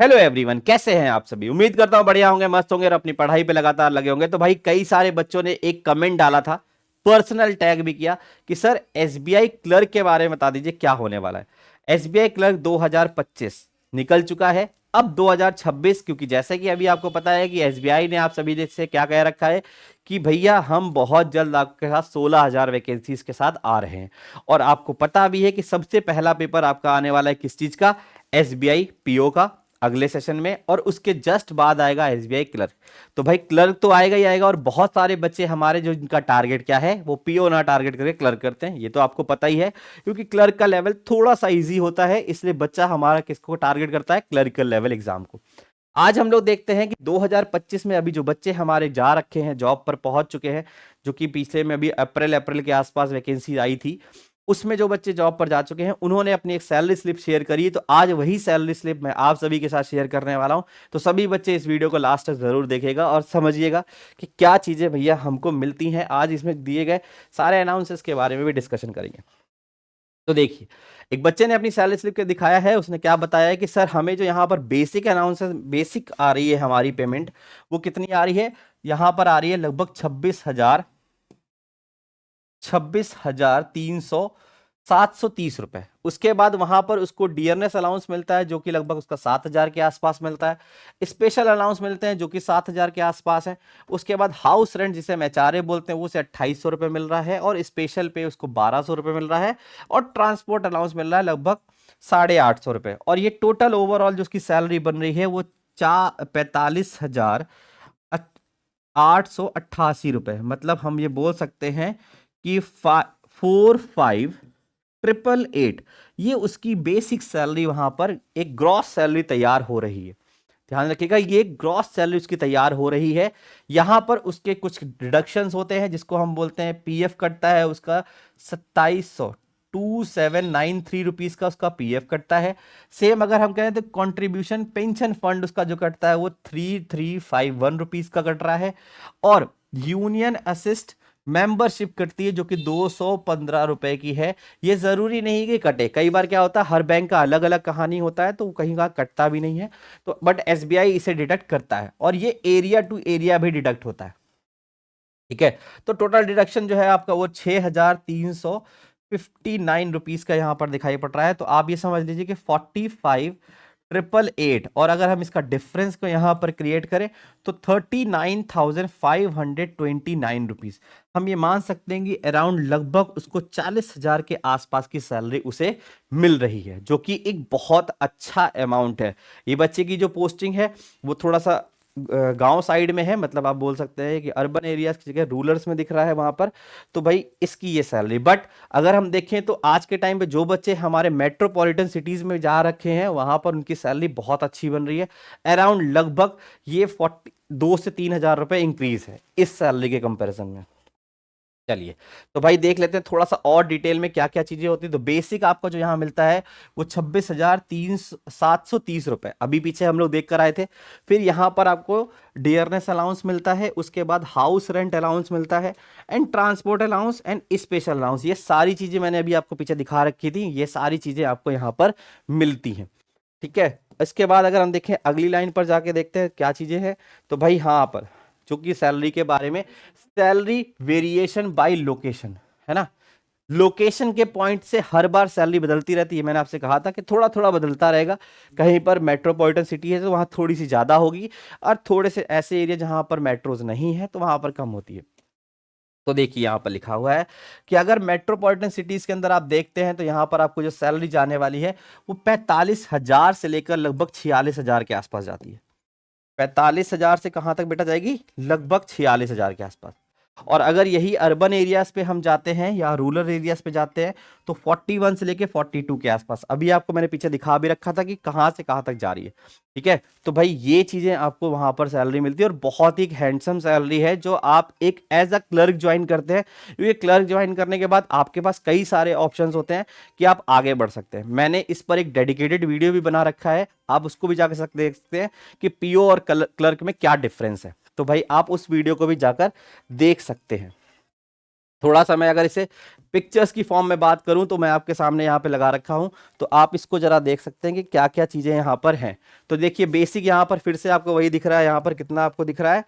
Hello everyone, कैसे हैं आप सभी। उम्मीद करता हूं बढ़िया होंगे, मस्त होंगे और अपनी पढ़ाई पे लगातार लगे होंगे। तो भाई कई सारे बच्चों ने एक कमेंट डाला था, पर्सनल टैग भी किया कि सर एसबीआई क्लर्क के बारे में बता दीजिए क्या होने वाला है। एसबीआई क्लर्क 2025 निकल चुका है, अब 2026, क्योंकि जैसे कि अभी आपको पता है कि एसबीआई ने आप सभी से क्या कह रखा है कि भैया हम बहुत जल्द आपके साथ 16,000 वैकेंसीज के साथ आ रहे हैं। और आपको पता भी है कि सबसे पहला पेपर आपका आने वाला है किस चीज का, एसबीआई पीओ का, अगले सेशन में। और उसके जस्ट बाद आएगा एसबीआई क्लर्क। तो भाई क्लर्क तो आएगा ही आएगा, और बहुत सारे बच्चे हमारे जो इनका टारगेट क्या है, वो पीओ ना टारगेट करके क्लर्क करते हैं। ये तो आपको पता ही है, क्योंकि क्लर्क का लेवल थोड़ा सा इजी होता है, इसलिए बच्चा हमारा किसको टारगेट करता है, क्लर्कल लेवल एग्जाम को। आज हम लोग देखते हैं कि 2025 में अभी जो बच्चे हमारे जा रखे हैं, जॉब पर पहुंच चुके हैं, जो कि पिछले में अभी अप्रैल के आसपास वैकेंसी आई थी, उसमें जो बच्चे जॉब पर जा चुके हैं उन्होंने अपनी एक सैलरी स्लिप शेयर करी। तो आज वही सैलरी स्लिप मैं आप सभी के साथ शेयर करने वाला हूं। तो सभी बच्चे इस वीडियो को लास्ट तक जरूर देखेगा और समझिएगा कि क्या चीजें भैया हमको मिलती हैं। आज इसमें दिए गए सारे अनाउंसेस के बारे में भी डिस्कशन करेंगे। तो देखिए, एक बच्चे ने अपनी सैलरी स्लिप के दिखाया है, उसने क्या बताया है कि सर हमें जो यहाँ पर बेसिक अनाउंसेस, बेसिक आ रही है हमारी पेमेंट, वो कितनी आ रही है, यहाँ पर आ रही है लगभग 26,300 730 रुपए। उसके बाद वहां पर उसको डियरनेस अलाउंस मिलता है, जो कि लगभग उसका 7,000 के आसपास मिलता है। स्पेशल अलाउंस मिलते हैं जो कि 7,000 के आसपास है। उसके बाद हाउस रेंट जिसे हम एचआरए बोलते हैं, वो से 2,800 रुपए मिल रहा है, और स्पेशल पे उसको 1,200 रुपए मिल रहा है। और ट्रांसपोर्ट अलाउंस मिल रहा है लगभग 850 रुपए। और ये टोटल ओवरऑल जो उसकी सैलरी बन रही है वो 45,888 रुपए। मतलब हम ये बोल सकते हैं कि 45,888, ये उसकी बेसिक सैलरी वहां पर एक ग्रॉस सैलरी तैयार हो रही है। ध्यान रखिएगा, ये ग्रॉस सैलरी उसकी तैयार हो रही है। यहां पर उसके कुछ डिडक्शंस होते हैं, जिसको हम बोलते हैं पीएफ कटता है उसका 2,793 रुपीज का उसका पीएफ कटता है। सेम अगर हम कहें तो कंट्रीब्यूशन पेंशन फंड उसका जो कटता है वो 3,351 रुपीज का कट रहा है। और यूनियन असिस्ट मेंबरशिप कटती है, जो कि 215 रुपए की है। ये जरूरी नहीं कि कटे, कई बार क्या होता है हर बैंक का अलग अलग कहानी होता है, तो कहीं का कटता भी नहीं है। तो बट एसबीआई इसे डिडक्ट करता है, और ये एरिया टू एरिया भी डिडक्ट होता है। ठीक है, तो टोटल डिडक्शन जो है आपका वो 6,359 रुपीज का यहाँ पर दिखाई पड़ रहा है। तो आप ये समझ लीजिए कि 45,888, और अगर हम इसका डिफरेंस को यहाँ पर क्रिएट करें तो 39,529 रुपीज। हम ये मान सकते हैं कि अराउंड लगभग उसको 40,000 के आसपास की सैलरी उसे मिल रही है, जो कि एक बहुत अच्छा अमाउंट है। ये बच्चे की जो पोस्टिंग है वो थोड़ा सा गांव साइड में है, मतलब आप बोल सकते हैं कि अर्बन एरियाज की जगह रूरल्स में दिख रहा है वहां पर। तो भाई इसकी ये सैलरी, बट अगर हम देखें तो आज के टाइम पे जो बच्चे हमारे मेट्रोपॉलिटन सिटीज में जा रखे हैं वहां पर उनकी सैलरी बहुत अच्छी बन रही है। अराउंड लगभग ये 2 से 3 हजार रुपए इंक्रीज है इस सैलरी के कंपैरिजन में। चलिए, तो भाई देख लेते हैं थोड़ा सा और डिटेल में क्या क्या चीजें होती है। तो बेसिक आपको जो यहाँ मिलता है वो 26,730 रुपए, अभी पीछे हम लोग देख कर आए थे। फिर यहाँ पर आपको डियरनेस अलाउंस मिलता है, उसके बाद हाउस रेंट अलाउंस मिलता है, and transport allowance and special allowance. ये सारी चीजें मैंने अभी आपको पीछे दिखा रखी थी, ये सारी चीजें आपको यहाँ पर मिलती हैं। ठीक है, इसके बाद अगर हम देखें अगली लाइन पर जाके देखते हैं क्या चीजें हैं। तो भाई यहाँ पर जो कि सैलरी के बारे में, सैलरी वेरिएशन बाय लोकेशन, है ना। लोकेशन के पॉइंट से हर बार सैलरी बदलती रहती है। मैंने आपसे कहा था कि थोड़ा थोड़ा बदलता रहेगा। कहीं पर मेट्रोपॉलिटन सिटी है तो वहां थोड़ी सी ज्यादा होगी, और थोड़े से ऐसे एरिया जहां पर मेट्रोज नहीं है तो वहां पर कम होती है। तो देखिए यहां पर लिखा हुआ है कि अगर मेट्रोपॉलिटन सिटीज के अंदर आप देखते हैं तो यहां पर आपको जो सैलरी जाने वाली है वो 45,000 से लेकर लगभग 46,000 के आसपास जाती है। 45,000 से कहां तक बेटा जाएगी, लगभग 46,000 के आसपास। और अगर यही अर्बन एरियाज पे हम जाते हैं या रूरल एरियाज पे जाते हैं तो 41 से लेके 42 के आसपास। अभी आपको मैंने पीछे दिखा भी रखा था कि कहां से कहां तक जा रही है। ठीक है, तो भाई ये चीजें आपको वहां पर सैलरी मिलती है, और बहुत ही हैंडसम सैलरी है जो आप एक एज अ क्लर्क ज्वाइन करते हैं। क्योंकि क्लर्क ज्वाइन करने के बाद आपके पास कई सारे ऑप्शंस होते हैं कि आप आगे बढ़ सकते हैं। मैंने इस पर एक डेडिकेटेड वीडियो भी बना रखा है, आप उसको भी जाकर देख सकते हैं कि पीओ और क्लर्क में क्या डिफरेंस है। तो भाई आप उस वीडियो को भी जाकर देख सकते हैं। थोड़ा सा मैं अगर इसे पिक्चर्स की फॉर्म में बात करूं तो मैं आपके सामने यहाँ पे लगा रखा हूं, तो आप इसको जरा देख सकते हैं कि क्या क्या चीजें यहाँ पर हैं। तो देखिए बेसिक यहाँ पर फिर से आपको वही दिख रहा है, यहाँ पर कितना आपको दिख रहा है,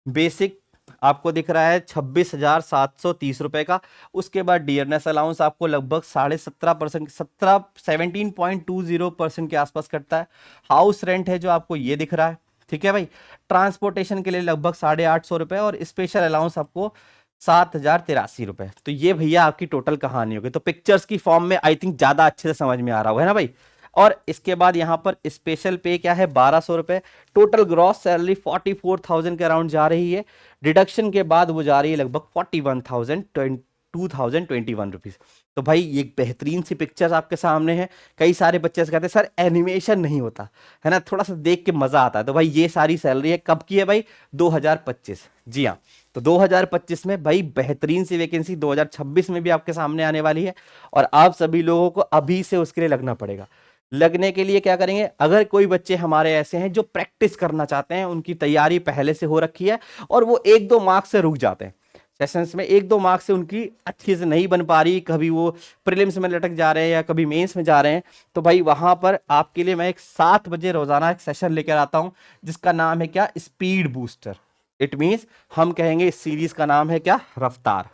बेसिक आपको दिख रहा है 26,730 रुपए का। उसके बाद डियरनेस अलाउंस आपको लगभग 17.5%, 17.20% के आसपास कटता है। हाउस रेंट है जो आपको ये दिख रहा है, ठीक है भाई। ट्रांसपोर्टेशन के लिए लगभग 850 रुपए और स्पेशल अलाउंस आपको 7,083 रुपए। तो ये भैया आपकी टोटल कहानी होगी। तो पिक्चर्स की फॉर्म में आई थिंक ज्यादा अच्छे से समझ में आ रहा होगा, है ना भाई। और इसके बाद यहां पर स्पेशल पे क्या है, 1,200 रुपए। टोटल ग्रॉस सैलरी 44,000 के अराउंड जा रही है। डिडक्शन के बाद वो जा रही है लगभग 41,221 रुपीज। तो भाई ये बेहतरीन सी पिक्चर्स आपके सामने है। कई सारे बच्चे से कहते हैं सर एनिमेशन नहीं होता है ना, थोड़ा सा देख के मजा आता है। तो भाई ये सारी सैलरी है, कब की है भाई, 2025। जी हाँ, तो 2025 में भाई बेहतरीन सी वैकेंसी 2026 में भी आपके सामने आने वाली है। और आप सभी लोगों को अभी से उसके लिए लगना पड़ेगा। लगने के लिए क्या करेंगे, अगर कोई बच्चे हमारे ऐसे हैं जो प्रैक्टिस करना चाहते हैं, उनकी तैयारी पहले से हो रखी है और वो 1-2 मार्क्स से रुक जाते हैं सेशंस में, 1-2 मार्क्स से उनकी अच्छी से नहीं बन पा रही, कभी वो प्रीलिम्स में लटक जा रहे हैं या कभी मेंस में जा रहे हैं, तो भाई वहां पर आपके लिए मैं एक 7 बजे रोजाना एक सेशन लेकर आता हूं जिसका नाम है क्या, स्पीड बूस्टर। इट मींस हम कहेंगे इस सीरीज का नाम है क्या, रफ्तार।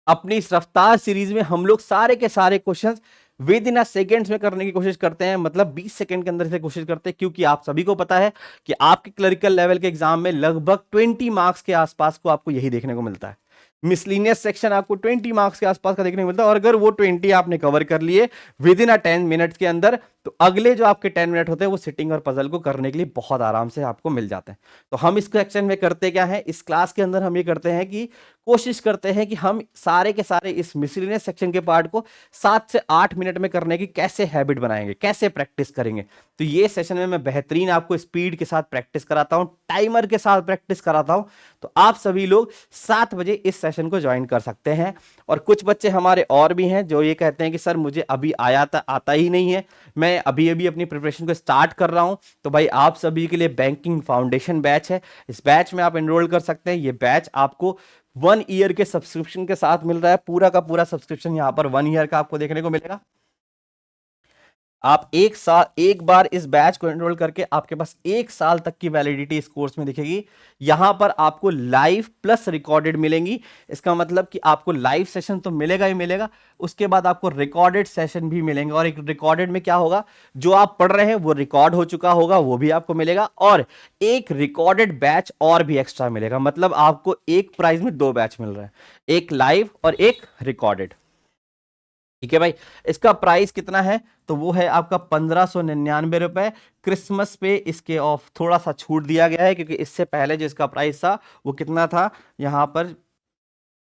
अपनी इस रफ्तार सीरीज में हम लोग सारे के सारे questions with in a seconds में करने की कोशिश करते हैं, मतलब 20 सेकंड के अंदर से कोशिश करते हैं, क्योंकि आप सभी को पता है कि आपके क्लरिकल लेवल के एग्जाम में लगभग 20 मार्क्स के आसपास को आपको यही देखने को मिलता है। मिसलिनियस सेक्शन आपको 20 मार्क्स के आसपास का देखने को मिलता है, और अगर वो 20 आपने कवर कर लिए विद इन अ 10 मिनट्स के अंदर, तो अगले जो आपके 10 मिनट होते हैं वो सिटिंग और पजल को करने के लिए बहुत आराम से आपको मिल जाते हैं। तो हम इस सेक्शन में करते क्या है, इस क्लास के अंदर हम ये करते हैं कि कोशिश करते हैं कि हम सारे के सारे इस मिसलिनियस सेक्शन के पार्ट को 7 से 8 मिनट में करने की कैसे हैबिट बनाएंगे, कैसे प्रैक्टिस करेंगे। तो ये सेशन में मैं बेहतरीन आपको स्पीड के साथ प्रैक्टिस कराता हूं, टाइमर के साथ प्रैक्टिस कराता हूं। तो आप सभी लोग 7 बजे इस सेशन को ज्वाइन कर सकते हैं। और कुछ बच्चे हमारे और भी हैं जो ये कहते हैं कि सर मुझे अभी आता ही नहीं है, मैं अभी अभी अपनी प्रिपरेशन को स्टार्ट कर रहा हूं। तो भाई आप सभी के लिए बैंकिंग फाउंडेशन बैच है, इस बैच में आप एनरोल कर सकते हैं। ये बैच आपको 1 ईयर के सब्सक्रिप्शन के साथ मिल रहा है, पूरा का पूरा सब्सक्रिप्शन यहाँ पर 1 ईयर का आपको देखने को मिलेगा। आप एक साल, एक बार इस बैच को एनरोल करके आपके पास 1 साल तक की वैलिडिटी इस कोर्स में दिखेगी। यहां पर आपको लाइव प्लस रिकॉर्डेड मिलेंगी। इसका मतलब कि आपको लाइव सेशन तो मिलेगा ही मिलेगा, उसके बाद आपको रिकॉर्डेड सेशन भी मिलेंगे। और एक रिकॉर्डेड में क्या होगा, जो आप पढ़ रहे हैं वो रिकॉर्ड हो चुका होगा, वो भी आपको मिलेगा। और एक रिकॉर्डेड बैच और भी एक्स्ट्रा मिलेगा, मतलब आपको एक प्राइस में 2 बैच मिल रहा है, एक लाइव और एक रिकॉर्डेड। ठीक है भाई, इसका प्राइस कितना है, तो वो है आपका 1,599 रुपए। क्रिसमस पे इसके ऑफ थोड़ा सा छूट दिया गया है, क्योंकि इससे पहले जो इसका प्राइस था वो कितना था, यहां पर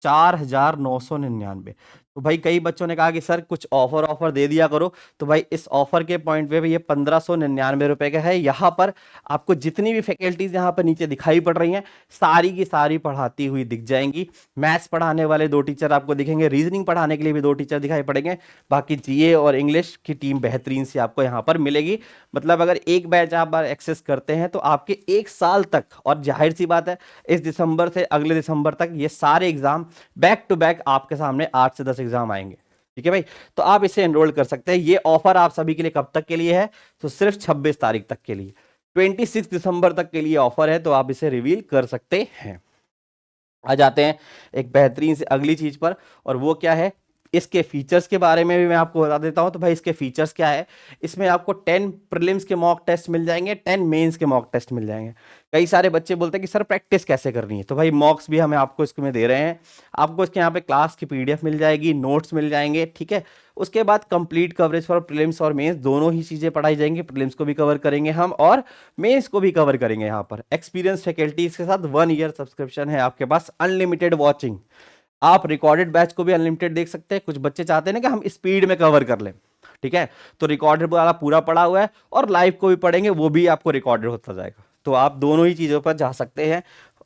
4,999। तो भाई कई बच्चों ने कहा कि सर कुछ ऑफर ऑफर दे दिया करो, तो भाई इस ऑफर के पॉइंट पे भी ये 1,599 रुपए का है। यहाँ पर आपको जितनी भी फैकल्टीज यहाँ पर नीचे दिखाई पड़ रही हैं, सारी की सारी पढ़ाती हुई दिख जाएंगी। मैथ्स पढ़ाने वाले 2 टीचर आपको दिखेंगे, रीजनिंग पढ़ाने के लिए भी 2 टीचर दिखाई पड़ेंगे, बाकी जीए और इंग्लिश की टीम बेहतरीन सी आपको यहाँ पर मिलेगी। मतलब अगर एक बैच आप बार एक्सेस करते हैं तो आपके 1 साल तक, और जाहिर सी बात है इस दिसंबर से अगले दिसंबर तक ये सारे एग्जाम बैक टू बैक आपके सामने 8 से 10 एग्जाम आएंगे। ठीक है भाई, तो आप इसे एनरोल कर सकते हैं। ये ऑफर आप सभी के लिए कब तक के लिए है, तो सिर्फ 26 तारीख तक के लिए, 26 दिसंबर तक के लिए ऑफर है, तो आप इसे रिवील कर सकते हैं। आ जाते हैं एक बेहतरीन से अगली चीज पर, और वो क्या है, इसके फीचर्स के बारे में भी मैं आपको बता देता हूं। तो भाई इसके फीचर्स क्या है, इसमें आपको 10 प्रीलिम्स के मॉक टेस्ट मिल जाएंगे, 10 मेंस के मॉक टेस्ट मिल जाएंगे। कई सारे बच्चे बोलते हैं कि सर प्रैक्टिस कैसे करनी है, तो भाई मॉक्स भी हमें आपको इसमें दे रहे हैं। आपको इसके यहाँ पे क्लास की पीडीएफ मिल जाएगी, नोट्स मिल जाएंगे, ठीक है। उसके बाद कंप्लीट कवरेज फॉर प्रीलिम्स और मेंस दोनों ही चीजें पढ़ाई जाएंगी। प्रीलिम्स को भी कवर करेंगे हम और मेंस को भी कवर करेंगे। यहाँ पर एक्सपीरियंस फैकल्टीज के साथ 1 ईयर सब्सक्रिप्शन है आपके पास, अनलिमिटेड वॉचिंग। आप रिकॉर्डेड बैच को भी अनलिमिटेड देख सकते हैं। कुछ बच्चे चाहते हैं ना कि हम स्पीड में कवर कर लें, ठीक है, तो रिकॉर्डेड वाला पूरा पड़ा हुआ है, और लाइव को भी पढ़ेंगे वो भी आपको रिकॉर्डेड होता जाएगा। तो आप दोनों ही चीजों पर जा सकते हैं।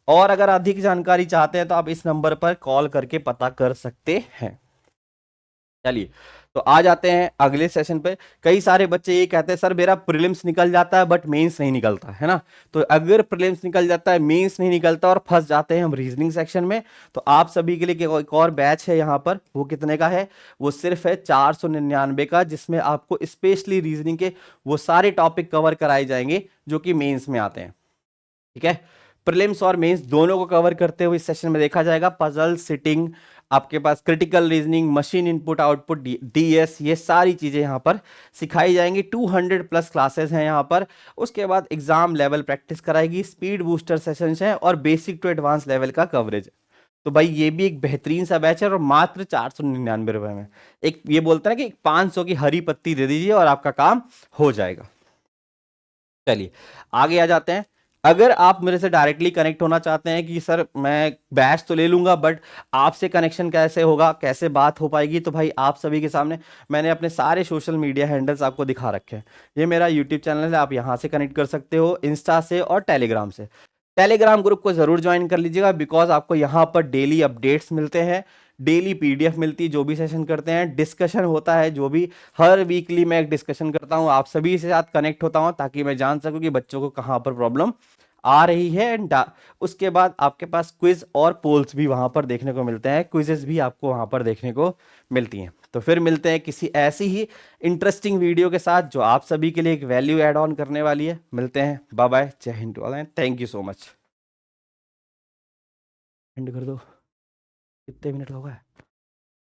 और अगर अधिक जानकारी चाहते हैं तो आप इस नंबर पर कॉल करके पता कर सकते हैं। चलिए, तो आ जाते हैं अगले सेशन पे। कई सारे बच्चे ये कहते हैं सर मेरा प्रीलिम्स निकल जाता है बट मेंस नहीं निकलता, है ना। तो अगर प्रीलिम्स निकल जाता है, मेंस नहीं निकलता और फंस जाते हैं हम रीजनिंग सेक्शन में, तो आप सभी के लिए एक और बैच है यहाँ पर। वो कितने का है? वो सिर्फ है 499 का, जिसमें आपको स्पेशली रीजनिंग के वो सारे टॉपिक कवर कराए जाएंगे जो कि मेंस में आते हैं। ठीक है, प्रीलिम्स और मेंस दोनों को कवर करते हुए इस सेशन में देखा जाएगा। पजल, सिटिंग, आपके पास critical reasoning, machine input output, DS, ये सारी चीजें यहाँ पर सिखाई जाएंगी। 200 प्लस क्लासेस हैं यहाँ पर। उसके बाद एग्जाम लेवल प्रैक्टिस कराएगी, स्पीड बूस्टर सेशंस हैं और बेसिक टू एडवांस लेवल का कवरेज। तो भाई ये भी एक बेहतरीन सा बैच है और मात्र 499 रुपए में। एक ये बोलते हैं कि 500 की हरी पत्ती दे दीजिए और आपका काम हो जाएगा। चलिए आगे आ जाते हैं। अगर आप मेरे से डायरेक्टली कनेक्ट होना चाहते हैं कि सर मैं बैच तो ले लूंगा बट आपसे कनेक्शन कैसे होगा, कैसे बात हो पाएगी, तो भाई आप सभी के सामने मैंने अपने सारे सोशल मीडिया हैंडल्स आपको दिखा रखे हैं। ये मेरा यूट्यूब चैनल है, आप यहाँ से कनेक्ट कर सकते हो, इंस्टा से और टेलीग्राम से। टेलीग्राम ग्रुप को जरूर ज्वाइन कर लीजिएगा, बिकॉज आपको यहाँ पर डेली अपडेट्स मिलते हैं, डेली पीडीएफ मिलती है, जो भी सेशन करते हैं, डिस्कशन होता है, जो भी हर वीकली मैं एक डिस्कशन करता हूँ, आप सभी से साथ कनेक्ट होता हूँ ताकि मैं जान सकूँ कि बच्चों को कहाँ पर प्रॉब्लम आ रही है। एंड उसके बाद आपके पास क्विज और पोल्स भी वहां पर देखने को मिलते हैं, क्विजेस भी आपको वहां पर देखने को मिलती हैं। तो फिर मिलते हैं किसी ऐसी ही इंटरेस्टिंग वीडियो के साथ जो आप सभी के लिए एक वैल्यू ऐड ऑन करने वाली है। मिलते हैं, बाय बाय, जय Hind, thank you so much. And कर दो, कितने मिनट हो गए?